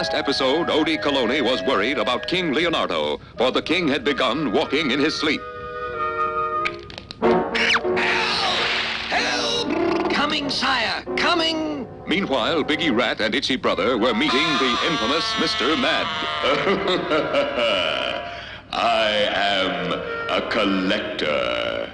last episode, Odie Coloni was worried about King Leonardo, for the king had begun walking in his sleep. Help! Coming, sire, coming! Meanwhile, Biggie Rat and Itchy Brother were meeting the infamous Mr. Mad. I am a collector.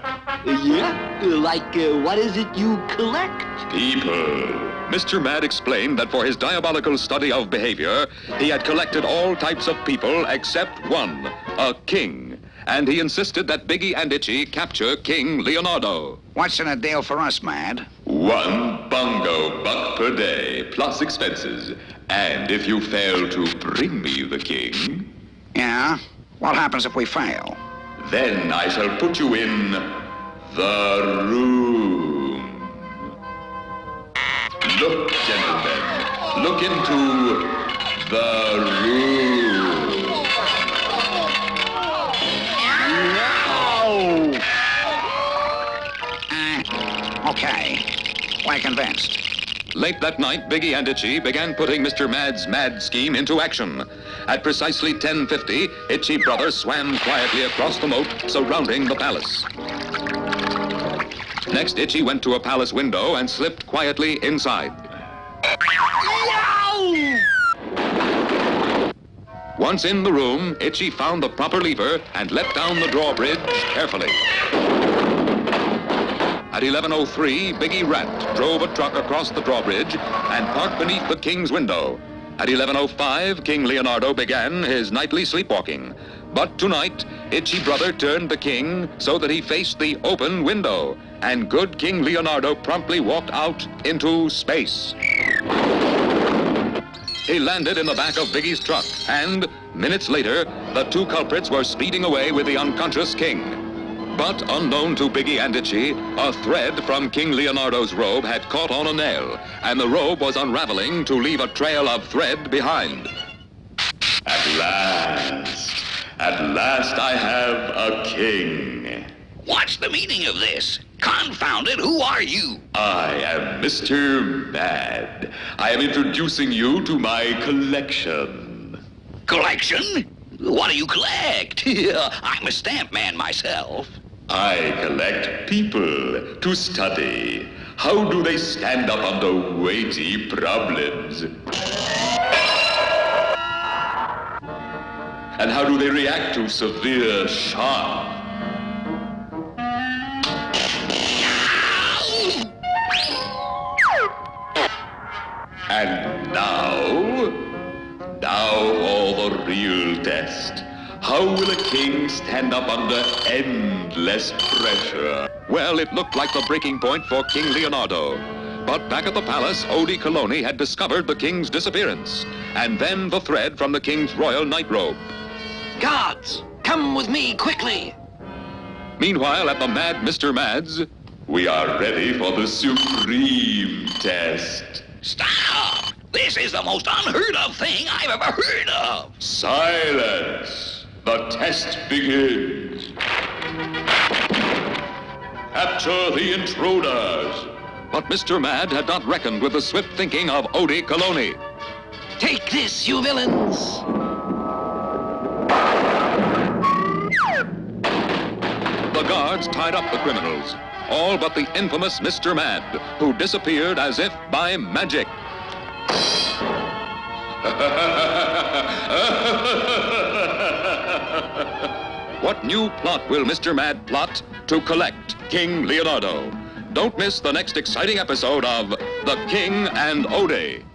What is it you collect? People. Mr. Mad explained that for his diabolical study of behavior, he had collected all types of people except one, a king. And he insisted that Biggie and Itchy capture King Leonardo. What's in a deal for us, Mad? 1 bongo buck per day, plus expenses. And if you fail to bring me the king... Yeah? What happens if we fail? Then I shall put you in the room. Look, gentlemen, look into the room. No! Okay. We're convinced. Late that night, Biggie and Itchy began putting Mr. Mad's mad scheme into action. At precisely 10:50, Itchy Brother swam quietly across the moat surrounding the palace. Next, Itchy went to a palace window and slipped quietly inside. Once in the room, Itchy found the proper lever and let down the drawbridge carefully. At 11:03, Biggie Rat drove a truck across the drawbridge and parked beneath the king's window. At 11:05, King Leonardo began his nightly sleepwalking. But tonight, Itchy Brother turned the king so that he faced the open window, and good King Leonardo promptly walked out into space. He landed in the back of Biggie's truck, and minutes later, the two culprits were speeding away with the unconscious king. But unknown to Biggie and Itchy, a thread from King Leonardo's robe had caught on a nail, and the robe was unraveling to leave a trail of thread behind. At last I have a king. What's the meaning of this? Confound it, who are you? I am Mr. Mad. I am introducing you to my collection. Collection? What do you collect? I'm a stamp man myself. I collect people to study. How do they stand up under weighty problems? And how do they react to severe shock? And now all the real test. How will a king stand up under endless pressure? Well, it looked like the breaking point for King Leonardo. But back at the palace, Odie Coloni had discovered the king's disappearance, and then the thread from the king's royal nightrobe. Guards, come with me quickly. Meanwhile, at the Mad Mr. Mad's, we are ready for the supreme test. Stop! This is the most unheard of thing I've ever heard of. Silence! The test begins. Capture the intruders. But Mr. Mad had not reckoned with the swift thinking of Odie Coloni. Take this, you villains! The guards tied up the criminals, all but the infamous Mr. Mad, who disappeared as if by magic. What new plot will Mr. Mad plot to collect King Leonardo? Don't miss the next exciting episode of The King and Odie.